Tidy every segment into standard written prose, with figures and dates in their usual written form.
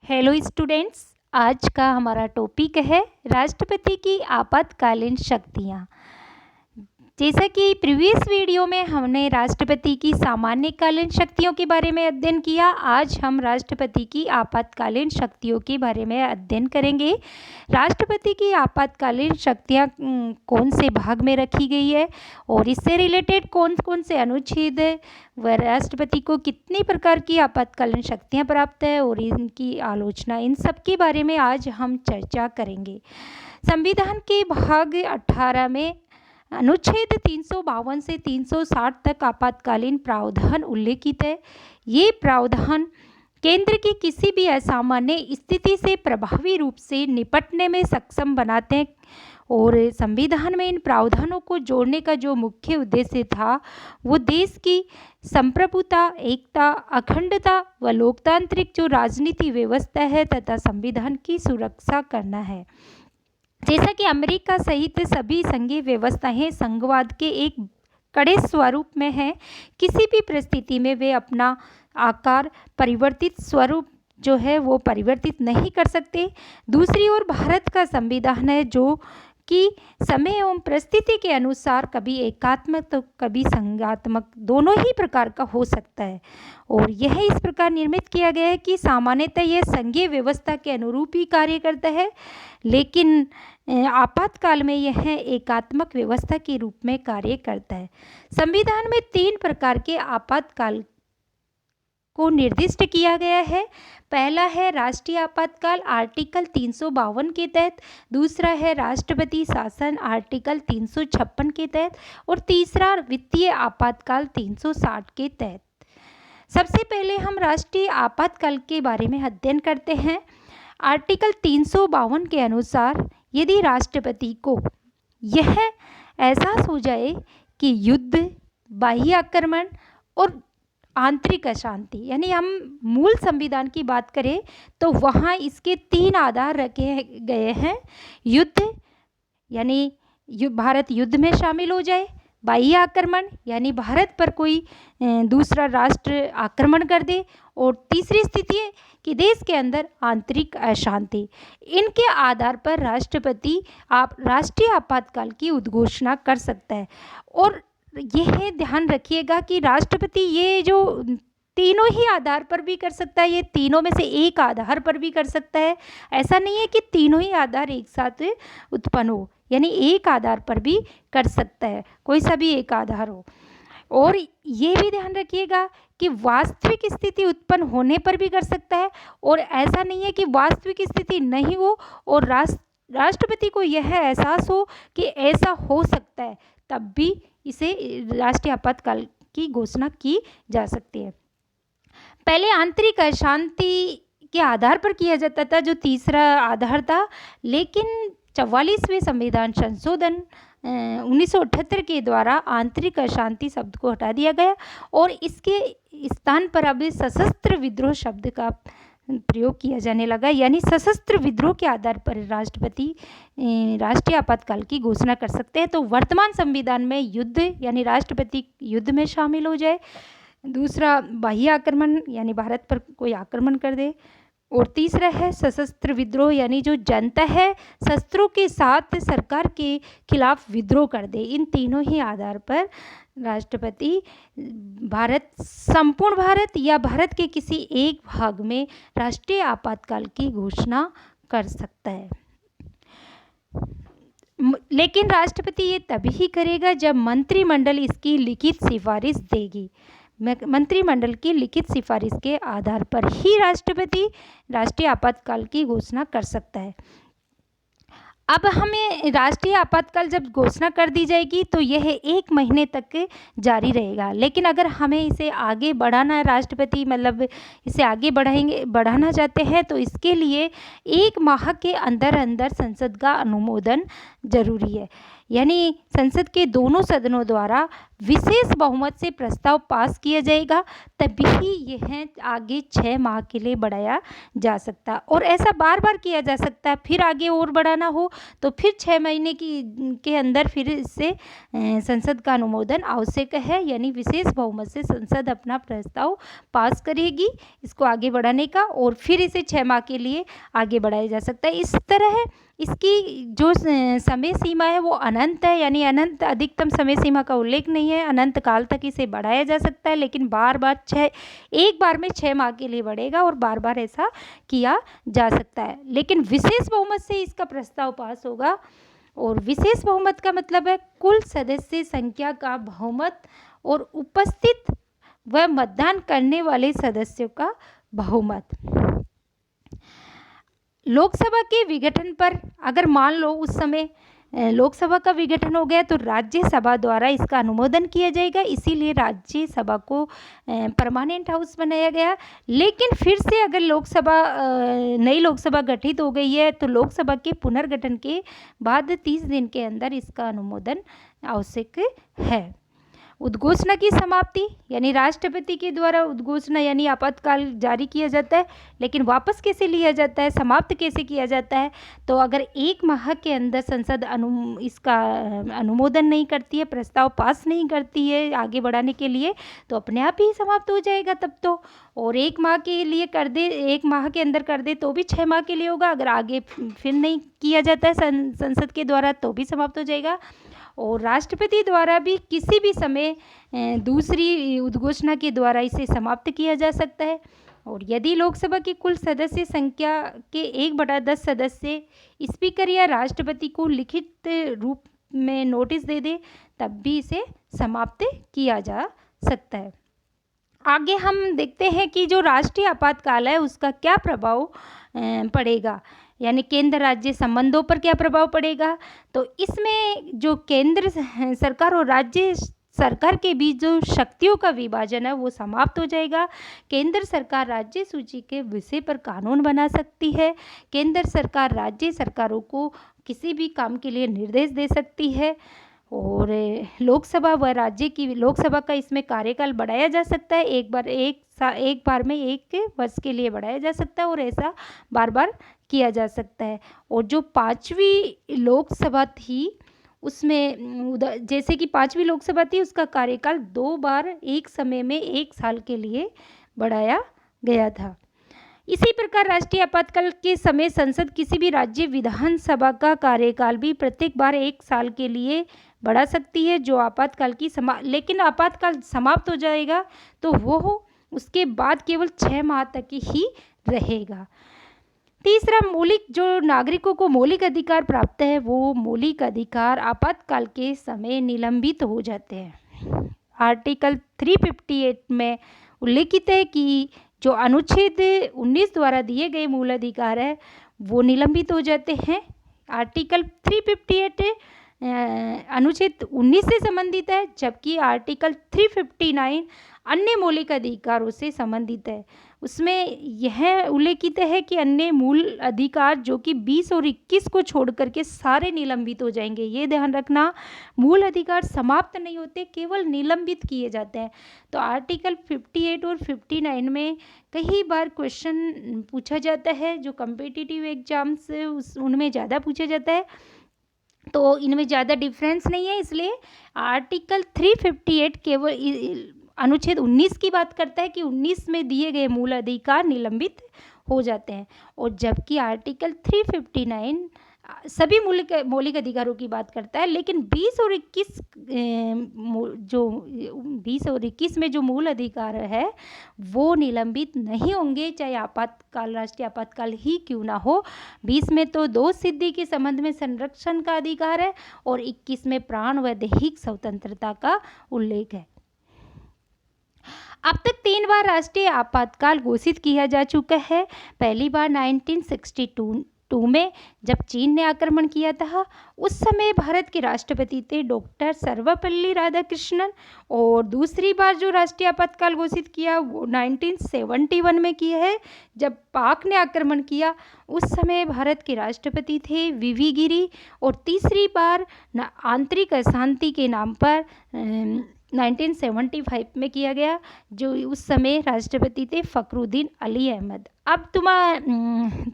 Hello students. आज का हमारा टॉपिक है राष्ट्रपति की आपातकालीन शक्तियाँ। जैसा कि प्रीवियस वीडियो में हमने राष्ट्रपति की सामान्यकालीन शक्तियों के बारे में अध्ययन किया, आज हम राष्ट्रपति की आपातकालीन शक्तियों के बारे में अध्ययन करेंगे। राष्ट्रपति की आपातकालीन शक्तियाँ कौन से भाग में रखी गई है और इससे रिलेटेड कौन कौन से अनुच्छेद है, वह राष्ट्रपति को कितनी प्रकार की आपातकालीन शक्तियाँ प्राप्त है और इनकी आलोचना, इन सब के बारे में आज हम चर्चा करेंगे। संविधान के भाग 18 में अनुच्छेद 352 से 360 तक आपातकालीन प्रावधान उल्लेखित है। ये प्रावधान केंद्र की किसी भी असामान्य स्थिति से प्रभावी रूप से निपटने में सक्षम बनाते हैं और संविधान में इन प्रावधानों को जोड़ने का जो मुख्य उद्देश्य था वो देश की संप्रभुता, एकता, अखंडता व लोकतांत्रिक जो राजनीति व्यवस्था है तथा संविधान की सुरक्षा करना है। जैसा कि अमेरिका सहित सभी संघीय व्यवस्थाएं संघवाद के एक कड़े स्वरूप में हैं, किसी भी परिस्थिति में वे अपना आकार परिवर्तित स्वरूप जो है वो परिवर्तित नहीं कर सकते। दूसरी ओर भारत का संविधान है जो कि समय एवं परिस्थिति के अनुसार कभी एकात्मक तो कभी संघात्मक दोनों ही प्रकार का हो सकता है और यह इस प्रकार निर्मित किया गया है कि सामान्यतः यह संघीय व्यवस्था के अनुरूप ही कार्य करता है, लेकिन आपातकाल में यह एकात्मक व्यवस्था के रूप में कार्य करता है। संविधान में 3 प्रकार के आपातकाल को निर्दिष्ट किया गया है। पहला है राष्ट्रीय आपातकाल आर्टिकल 352 के तहत, दूसरा है राष्ट्रपति शासन आर्टिकल 356 के तहत और तीसरा वित्तीय आपातकाल 360 के तहत। सबसे पहले हम राष्ट्रीय आपातकाल के बारे में अध्ययन करते हैं। आर्टिकल 352 के अनुसार यदि राष्ट्रपति को यह एहसास हो जाए कि युद्ध, बाह्य आक्रमण और आंतरिक अशांति, यानी हम मूल संविधान की बात करें तो वहाँ इसके 3 आधार रखे गए हैं। युद्ध यानी भारत युद्ध में शामिल हो जाए, बाह्य आक्रमण यानी भारत पर कोई दूसरा राष्ट्र आक्रमण कर दे और तीसरी स्थिति है कि देश के अंदर आंतरिक अशांति। इनके आधार पर राष्ट्रपति राष्ट्रीय आपातकाल की उद्घोषणा कर सकता है। और यह ध्यान रखिएगा कि राष्ट्रपति ये जो तीनों ही आधार पर भी कर सकता है, ये तीनों में से एक आधार पर भी कर सकता है। ऐसा नहीं है कि तीनों ही आधार एक साथ उत्पन्न हो, यानी एक आधार पर भी कर सकता है, कोई सा भी एक आधार हो। और ये भी ध्यान रखिएगा कि वास्तविक स्थिति उत्पन्न होने पर भी कर सकता है और ऐसा नहीं है कि वास्तविक स्थिति नहीं हो और राष्ट्रपति को यह एहसास हो कि ऐसा हो सकता है, तब भी इसे राष्ट्रीय आपातकाल की घोषणा की जा सकती है। पहले आंतरिक अशांति के आधार पर किया जाता था, जो तीसरा आधार था, लेकिन 44वें संविधान संशोधन 1978 के द्वारा आंतरिक अशांति शब्द को हटा दिया गया और इसके स्थान पर अब सशस्त्र विद्रोह शब्द का प्रयोग किया जाने लगा, यानी सशस्त्र विद्रोह के आधार पर राष्ट्रपति राष्ट्रीय आपातकाल की घोषणा कर सकते हैं। तो वर्तमान संविधान में युद्ध यानी राष्ट्रपति युद्ध में शामिल हो जाए, दूसरा बाह्य आक्रमण यानी भारत पर कोई आक्रमण कर दे और तीसरा है सशस्त्र विद्रोह यानी जो जनता है शस्त्रों के साथ सरकार के खिलाफ विद्रोह कर दे। इन तीनों ही आधार पर राष्ट्रपति संपूर्ण भारत या भारत के किसी एक भाग में राष्ट्रीय आपातकाल की घोषणा कर सकता है। लेकिन राष्ट्रपति ये तभी करेगा जब मंत्रिमंडल इसकी लिखित सिफारिश देगी। मंत्रिमंडल की लिखित सिफारिश के आधार पर ही राष्ट्रपति राष्ट्रीय आपातकाल की घोषणा कर सकता है। अब हमें राष्ट्रीय आपातकाल जब घोषणा कर दी जाएगी तो यह 1 महीने तक जारी रहेगा, लेकिन अगर हमें इसे आगे बढ़ाना है, राष्ट्रपति मतलब इसे आगे बढ़ाना चाहते हैं तो इसके लिए 1 माह के अंदर अंदर संसद का अनुमोदन जरूरी है। यानी संसद के दोनों सदनों द्वारा विशेष बहुमत से प्रस्ताव पास किया जाएगा, तभी यह आगे 6 माह के लिए बढ़ाया जा सकता है। और ऐसा बार बार किया जा सकता है, फिर आगे और बढ़ाना हो तो फिर 6 महीने के अंदर फिर इससे संसद का अनुमोदन आवश्यक है, यानी विशेष बहुमत से संसद अपना प्रस्ताव पास करेगी इसको आगे बढ़ाने का, और फिर इसे 6 माह के लिए आगे बढ़ाया जा सकता है। इस तरह इसकी जो समय सीमा है वो अनंत है, यानी अनंत अधिकतम समय सीमा का उल्लेख नहीं है, अनंत काल तक इसे बढ़ाया जा सकता है, लेकिन एक बार में 6 माह के लिए बढ़ेगा और बार बार ऐसा किया जा सकता है। लेकिन विशेष बहुमत से इसका प्रस्ताव पास होगा, और विशेष बहुमत का मतलब है कुल सदस्य संख्या का बहुमत और उपस्थित व मतदान करने वाले सदस्यों का बहुमत। लोकसभा के विघटन पर अगर मान लो उस समय लोकसभा का विघटन हो गया तो राज्यसभा द्वारा इसका अनुमोदन किया जाएगा, इसीलिए राज्यसभा को परमानेंट हाउस बनाया गया। लेकिन फिर से अगर नई लोकसभा गठित हो गई है तो लोकसभा के पुनर्गठन के बाद 30 दिन के अंदर इसका अनुमोदन आवश्यक है। उद्घोषणा की समाप्ति, यानी राष्ट्रपति के द्वारा उद्घोषणा यानी आपातकाल जारी किया जाता है, लेकिन वापस कैसे लिया जाता है, समाप्त कैसे किया जाता है, तो अगर 1 माह के अंदर संसद इसका अनुमोदन नहीं करती है, प्रस्ताव पास नहीं करती है आगे बढ़ाने के लिए, तो अपने आप ही समाप्त हो जाएगा तब तो। और 1 माह के लिए कर दे, 1 माह के अंदर कर दे तो भी 6 माह के लिए होगा, अगर आगे फिर नहीं किया जाता है संसद के द्वारा तो भी समाप्त हो जाएगा। और राष्ट्रपति द्वारा भी किसी भी समय दूसरी उद्घोषणा के द्वारा इसे समाप्त किया जा सकता है। और यदि लोकसभा की कुल सदस्य संख्या के 1/10 सदस्य स्पीकर या राष्ट्रपति को लिखित रूप में नोटिस दे दे तब भी इसे समाप्त किया जा सकता है। आगे हम देखते हैं कि जो राष्ट्रीय आपातकाल है उसका क्या प्रभाव पड़ेगा, यानी केंद्र राज्य संबंधों पर क्या प्रभाव पड़ेगा। तो इसमें जो केंद्र सरकार और राज्य सरकार के बीच जो शक्तियों का विभाजन है वो समाप्त हो जाएगा। केंद्र सरकार राज्य सूची के विषय पर कानून बना सकती है। केंद्र सरकार राज्य सरकारों को किसी भी काम के लिए निर्देश दे सकती है। और लोकसभा व राज्य की लोकसभा का इसमें कार्यकाल बढ़ाया जा सकता है, एक बार में 1 वर्ष के लिए बढ़ाया जा सकता है, और ऐसा बार बार किया जा सकता है। और जो 5वीं लोकसभा थी उसमें जैसे कि 5वीं लोकसभा थी उसका कार्यकाल 2 बार एक समय में 1 साल के लिए बढ़ाया गया था। इसी प्रकार राष्ट्रीय आपातकाल के समय संसद किसी भी राज्य विधानसभा का कार्यकाल भी प्रत्येक बार 1 साल के लिए बढ़ा सकती है, जो आपातकाल की लेकिन आपातकाल समाप्त हो जाएगा तो वो उसके बाद केवल 6 माह तक ही रहेगा। तीसरा, मौलिक जो नागरिकों को मौलिक अधिकार प्राप्त है वो मौलिक अधिकार आपातकाल के समय निलंबित हो जाते हैं। आर्टिकल 358 में उल्लेखित है कि जो अनुच्छेद 19 द्वारा दिए गए मूल अधिकार है वो निलंबित हो जाते हैं। आर्टिकल 358 अनुच्छेद 19 से संबंधित है, जबकि आर्टिकल 359 अन्य मौलिक अधिकारों से संबंधित है। उसमें यह उल्लेखित है कि अन्य मूल अधिकार जो कि 20 और 21 को छोड़ करके सारे निलंबित हो जाएंगे। ये ध्यान रखना, मूल अधिकार समाप्त नहीं होते, केवल निलंबित किए जाते हैं। तो आर्टिकल 58 और 59 में कई बार क्वेश्चन पूछा जाता है, जो कम्पिटिटिव एग्जाम्स उनमें ज़्यादा पूछा जाता है, तो इनमें ज़्यादा डिफरेंस नहीं है। इसलिए आर्टिकल 358 केवल अनुच्छेद 19 की बात करता है कि 19 में दिए गए मूल अधिकार निलंबित हो जाते हैं, और जबकि आर्टिकल 359 सभी मौलिक अधिकारों की बात करता है। लेकिन 20 और 21 में जो मूल अधिकार है वो निलंबित नहीं होंगे, चाहे आपातकाल राष्ट्रीय आपातकाल ही क्यों ना हो। 20 में तो दोष सिद्धि के संबंध में संरक्षण का अधिकार है, और 21 में प्राण व दैहिक स्वतंत्रता का उल्लेख है। अब तक 3 बार राष्ट्रीय आपातकाल घोषित किया जा चुका है। पहली बार 1962 1962 में जब चीन ने आक्रमण किया था, उस समय भारत के राष्ट्रपति थे डॉक्टर सर्वपल्ली राधाकृष्णन। और दूसरी बार जो राष्ट्रीय आपातकाल घोषित किया वो 1971 में किया है, जब पाक ने आक्रमण किया। उस समय भारत के राष्ट्रपति थे वीवी गिरी। और तीसरी बार आंतरिक अशांति के नाम पर 1975 में किया गया, जो उस समय राष्ट्रपति थे फखरुद्दीन अली अहमद। अब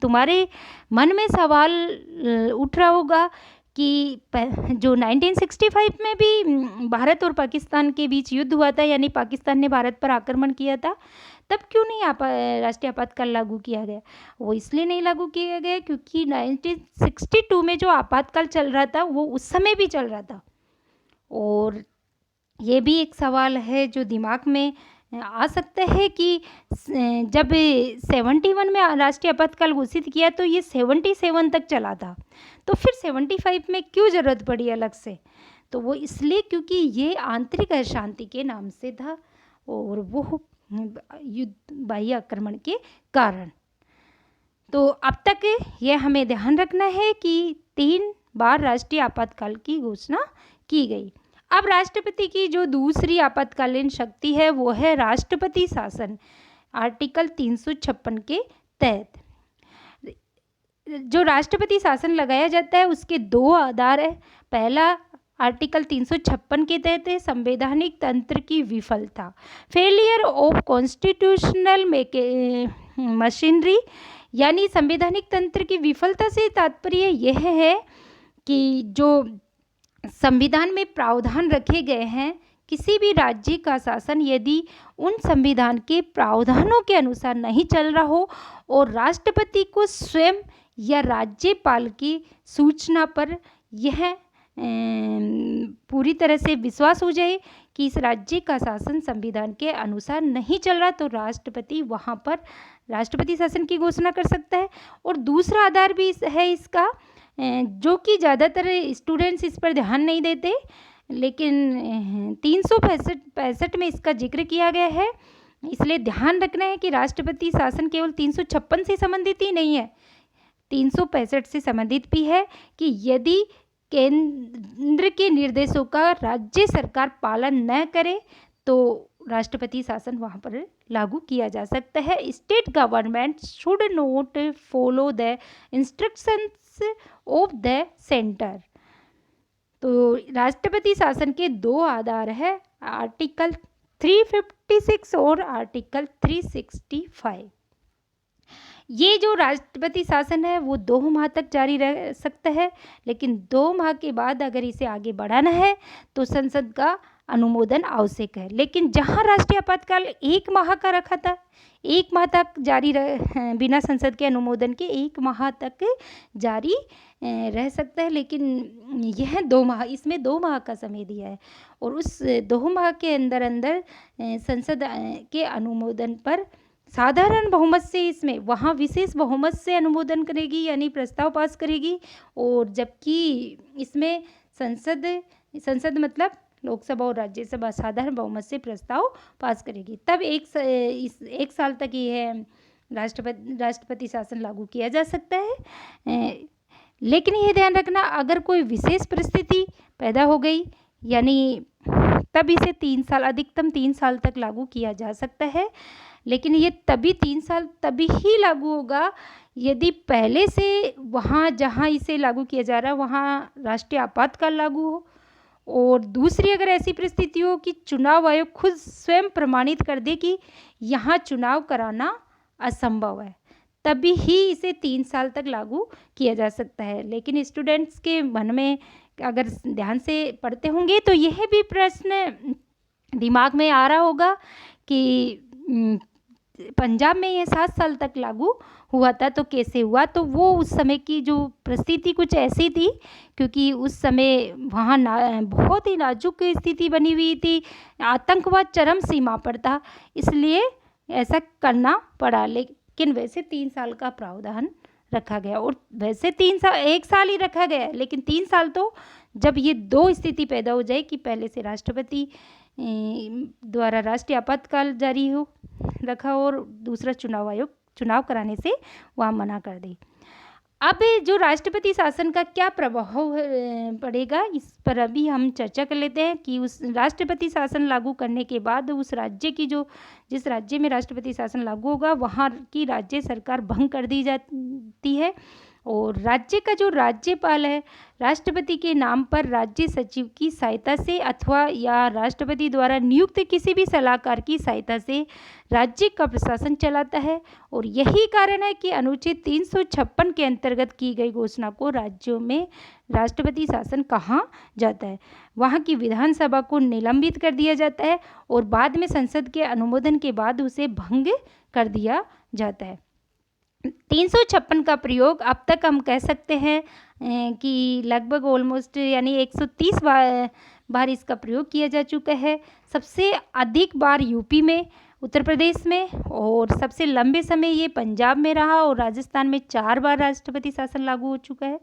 तुम्हारे मन में सवाल उठ रहा होगा कि जो 1965 में भी भारत और पाकिस्तान के बीच युद्ध हुआ था, यानी पाकिस्तान ने भारत पर आक्रमण किया था, तब क्यों नहीं राष्ट्रीय आपातकाल लागू किया गया? वो इसलिए नहीं लागू किया गया क्योंकि 1962 में जो आपातकाल चल रहा था वो उस समय भी चल रहा था। और ये भी एक सवाल है जो दिमाग में आ सकता है कि जब 71 में राष्ट्रीय आपातकाल घोषित किया तो ये 77 तक चला था, तो फिर 75 में क्यों ज़रूरत पड़ी अलग से? तो वो इसलिए क्योंकि ये आंतरिक अशांति के नाम से था और वो युद्ध बाह्य आक्रमण के कारण। तो अब तक ये हमें ध्यान रखना है कि 3 बार राष्ट्रीय आपातकाल की घोषणा की गई। अब राष्ट्रपति की जो दूसरी आपातकालीन शक्ति है वो है राष्ट्रपति शासन, आर्टिकल 356 के तहत। जो राष्ट्रपति शासन लगाया जाता है उसके 2 आधार है। पहला आर्टिकल 356 के तहत है संवैधानिक तंत्र की विफलता, फेलियर ऑफ कॉन्स्टिट्यूशनल मशीनरी, यानी संवैधानिक तंत्र की विफलता से तात्पर्य यह है कि जो संविधान में प्रावधान रखे गए हैं, किसी भी राज्य का शासन यदि उन संविधान के प्रावधानों के अनुसार नहीं चल रहा हो और राष्ट्रपति को स्वयं या राज्यपाल की सूचना पर यह पूरी तरह से विश्वास हो जाए कि इस राज्य का शासन संविधान के अनुसार नहीं चल रहा, तो राष्ट्रपति वहाँ पर राष्ट्रपति शासन की घोषणा कर सकता है। और दूसरा आधार भी है इसका, जो कि ज़्यादातर स्टूडेंट्स इस पर ध्यान नहीं देते, लेकिन 365 में इसका जिक्र किया गया है। इसलिए ध्यान रखना है कि राष्ट्रपति शासन केवल 356 से संबंधित ही नहीं है, 365 से संबंधित भी है कि यदि केंद्र के निर्देशों का राज्य सरकार पालन न करे तो राष्ट्रपति शासन वहाँ पर लागू किया जा सकता है। State government should not follow the instructions of the centre. तो राष्ट्रपति शासन के 2 आधार है, आर्टिकल 356 और आर्टिकल 365। ये जो राष्ट्रपति शासन है वो 2 माह तक जारी रह सकता है, लेकिन 2 माह के बाद अगर इसे आगे बढ़ाना है तो संसद का अनुमोदन आवश्यक है। लेकिन जहां राष्ट्रीय आपातकाल 1 माह का रखा था, 1 माह तक जारी बिना संसद के अनुमोदन के 1 माह तक जारी रह सकता है, लेकिन यह 2 माह, इसमें 2 माह का समय दिया है और उस 2 माह के अंदर अंदर संसद के अनुमोदन पर साधारण बहुमत से, इसमें वहाँ विशेष बहुमत से अनुमोदन करेगी, यानी प्रस्ताव पास करेगी। और जबकि इसमें संसद मतलब लोकसभा और राज्यसभा साधारण बहुमत से प्रस्ताव पास करेगी। तब एक साल तक ये राष्ट्रपति शासन लागू किया जा सकता है। लेकिन यह ध्यान रखना, अगर कोई विशेष परिस्थिति पैदा हो गई यानी तब इसे 3 साल, अधिकतम 3 साल तक लागू किया जा सकता है। लेकिन ये तभी 3 साल तभी ही लागू होगा यदि पहले से वहाँ जहाँ इसे लागू किया जा रहा है वहाँ राष्ट्रीय आपातकाल लागू हो, और दूसरी अगर ऐसी परिस्थिति हो कि चुनाव आयोग खुद स्वयं प्रमाणित कर दे कि यहाँ चुनाव कराना असंभव है, तभी ही इसे 3 साल तक लागू किया जा सकता है। लेकिन स्टूडेंट्स के मन में अगर ध्यान से पढ़ते होंगे तो यह भी प्रश्न दिमाग में आ रहा होगा कि पंजाब में यह 7 साल तक लागू हुआ था तो कैसे हुआ? तो वो उस समय की जो परिस्थिति कुछ ऐसी थी, क्योंकि उस समय वहाँ बहुत ही नाजुक स्थिति बनी हुई थी, आतंकवाद चरम सीमा पर था, इसलिए ऐसा करना पड़ा। लेकिन वैसे 3 साल का प्रावधान रखा गया, और वैसे 1 साल ही रखा गया, लेकिन 3 साल तो जब ये 2 स्थिति पैदा हो जाए कि पहले से राष्ट्रपति द्वारा राष्ट्रीय आपातकाल जारी रखा और दूसरा चुनाव आयोग चुनाव कराने से वहाँ मना कर दे। अब जो राष्ट्रपति शासन का क्या प्रभाव पड़ेगा, इस पर अभी हम चर्चा कर लेते हैं कि उस राष्ट्रपति शासन लागू करने के बाद उस राज्य की जो जिस राज्य में राष्ट्रपति शासन लागू होगा वहाँ की राज्य सरकार भंग कर दी जाती है और राज्य का जो राज्यपाल है राष्ट्रपति के नाम पर राज्य सचिव की सहायता से अथवा या राष्ट्रपति द्वारा नियुक्त किसी भी सलाहकार की सहायता से राज्य का प्रशासन चलाता है और यही कारण है कि अनुच्छेद 356 के अंतर्गत की गई घोषणा को राज्यों में राष्ट्रपति शासन कहा जाता है। वहाँ की विधानसभा को निलंबित कर दिया जाता है और बाद में संसद के अनुमोदन के बाद उसे भंग कर दिया जाता है। 356 का प्रयोग अब तक हम कह सकते हैं कि लगभग ऑलमोस्ट यानी 130 बार इसका प्रयोग किया जा चुका है। सबसे अधिक बार यूपी में, उत्तर प्रदेश में और सबसे लंबे समय ये पंजाब में रहा और राजस्थान में 4 बार राष्ट्रपति शासन लागू हो चुका है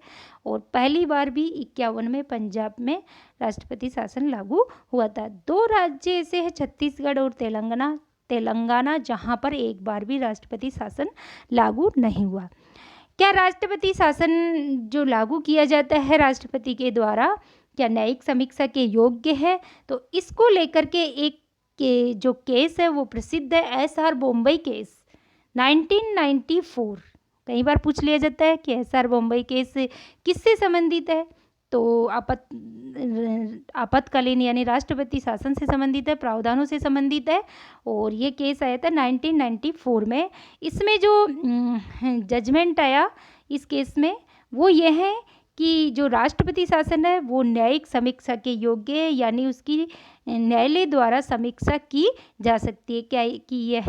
और पहली बार भी 51 में पंजाब में राष्ट्रपति शासन लागू हुआ था। 2 राज्य ऐसे हैं, छत्तीसगढ़ और तेलंगाना जहां पर एक बार भी राष्ट्रपति शासन लागू नहीं हुआ। क्या राष्ट्रपति शासन जो लागू किया जाता है राष्ट्रपति के द्वारा क्या न्यायिक समीक्षा के योग्य है? तो इसको लेकर के एक के जो केस है वो प्रसिद्ध है, SR बॉम्बई केस 1994। कई बार पूछ लिया जाता है कि SR बॉम्बई केस किससे संबंधित है, तो आपातकालीन यानी राष्ट्रपति शासन से संबंधित है, प्रावधानों से संबंधित है और ये केस आया था 1994 में। इसमें जो जजमेंट आया इस केस में वो ये है कि जो राष्ट्रपति शासन है वो न्यायिक समीक्षा के योग्य है, यानी उसकी न्यायालय द्वारा समीक्षा की जा सकती है क्या कि यह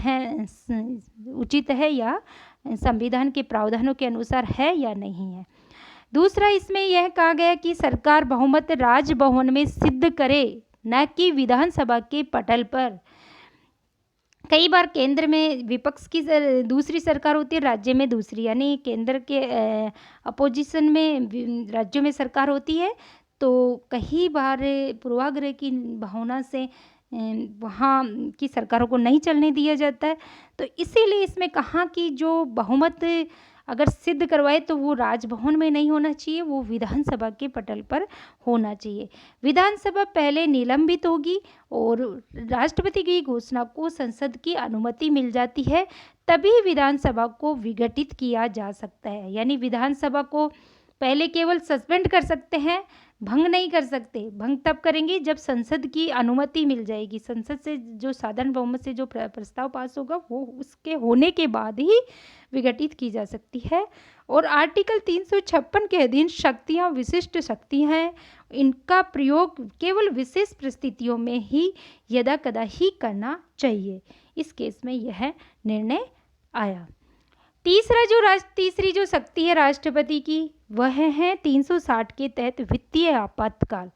उचित है या संविधान के प्रावधानों के अनुसार है या नहीं है। दूसरा, इसमें यह कहा गया कि सरकार बहुमत राजभवन में सिद्ध करे, न कि विधानसभा के पटल पर। कई बार केंद्र में विपक्ष की दूसरी सरकार होती है, राज्य में दूसरी, यानी केंद्र के अपोजिशन में राज्यों में सरकार होती है, तो कई बार पूर्वाग्रह की भावना से वहाँ की सरकारों को नहीं चलने दिया जाता है। तो इसीलिए इसमें कहा कि जो बहुमत अगर सिद्ध करवाए तो वो राजभवन में नहीं होना चाहिए, वो विधानसभा के पटल पर होना चाहिए। विधानसभा पहले निलंबित होगी और राष्ट्रपति की घोषणा को संसद की अनुमति मिल जाती है, तभी विधानसभा को विघटित किया जा सकता है। यानी विधानसभा को पहले केवल सस्पेंड कर सकते हैं, भंग नहीं कर सकते। भंग तब करेंगे जब संसद की अनुमति मिल जाएगी। संसद से जो साधारण बहुमत से जो प्रस्ताव पास होगा वो उसके होने के बाद ही विघटित की जा सकती है। और आर्टिकल 356 के अधीन शक्तियाँ विशिष्ट शक्तियाँ हैं, इनका प्रयोग केवल विशेष परिस्थितियों में ही यदा कदा ही करना चाहिए। इस केस में यह निर्णय आया। तीसरी जो शक्ति है राष्ट्रपति की वह है 360 के तहत वित्तीय आपातकाल।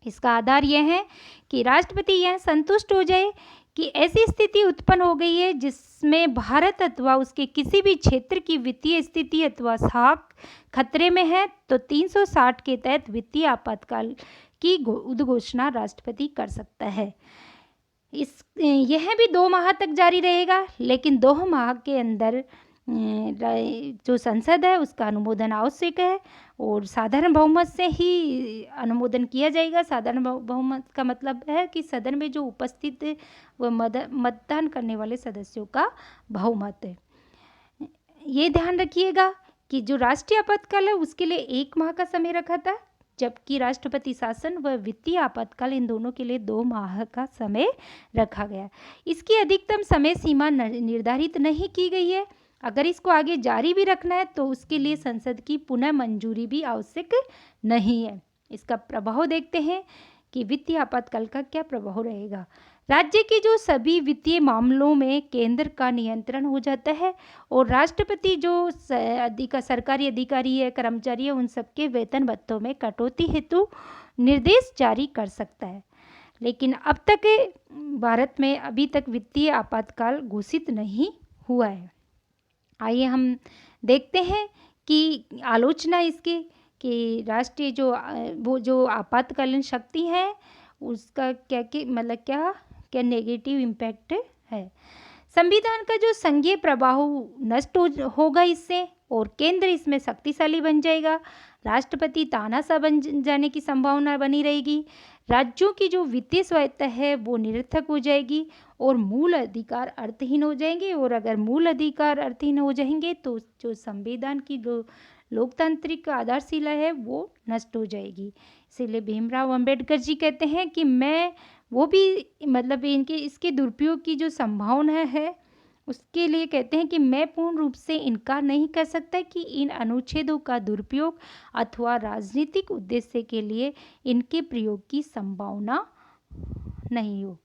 इसका आधार यह है कि राष्ट्रपति यह संतुष्ट हो जाए कि ऐसी स्थिति उत्पन्न हो गई है जिसमें भारत अथवा उसके किसी भी क्षेत्र की वित्तीय स्थिति अथवा साख खतरे में है, तो 360 के तहत वित्तीय आपातकाल की उद्घोषणा राष्ट्रपति कर सकता है। यह भी 2 माह तक जारी रहेगा, लेकिन 2 माह के अंदर जो संसद है उसका अनुमोदन आवश्यक है और साधारण बहुमत से ही अनुमोदन किया जाएगा। साधारण बहुमत का मतलब है कि सदन में जो उपस्थित व मतदान करने वाले सदस्यों का बहुमत है। ये ध्यान रखिएगा कि जो राष्ट्रीय आपातकाल है उसके लिए 1 माह का समय रखा था, जबकि राष्ट्रपति शासन व वित्तीय आपातकाल इन दोनों के लिए 2 माह का समय रखा गया। इसकी अधिकतम समय सीमा निर्धारित नहीं की गई है। अगर इसको आगे जारी भी रखना है तो उसके लिए संसद की पुनः मंजूरी भी आवश्यक नहीं है। इसका प्रभाव देखते हैं कि वित्तीय आपातकाल का क्या प्रभाव रहेगा। राज्य के जो सभी वित्तीय मामलों में केंद्र का नियंत्रण हो जाता है और राष्ट्रपति जो सरकारी अधिकारी है, कर्मचारी है, उन सबके वेतन भत्तों में कटौती हेतु निर्देश जारी कर सकता है। लेकिन अब तक भारत में अभी तक वित्तीय आपातकाल घोषित नहीं हुआ है। आइए हम देखते हैं कि आलोचना इसकी कि राष्ट्रीय जो आपातकालीन शक्ति है उसका क्या नेगेटिव इम्पैक्ट है। संविधान का जो संघीय प्रभाव नष्ट होगा इससे, और केंद्र इसमें शक्तिशाली बन जाएगा। राष्ट्रपति तानाशाह बन जाने की संभावना बनी रहेगी। राज्यों की जो वित्तीय स्वायत्ता है वो निरर्थक हो जाएगी और मूल अधिकार अर्थहीन हो जाएंगे। और अगर मूल अधिकार अर्थहीन हो जाएंगे तो जो संविधान की जो लोकतांत्रिक आधारशिला है वो नष्ट हो जाएगी। इसीलिए भीमराव अंबेडकर जी कहते हैं कि मैं वो भी मतलब इनके इसके दुरुपयोग की जो संभावना है उसके लिए कहते हैं कि मैं पूर्ण रूप से इनकार नहीं कर सकता कि इन अनुच्छेदों का दुरुपयोग अथवा राजनीतिक उद्देश्य के लिए इनके प्रयोग की संभावना नहीं हो।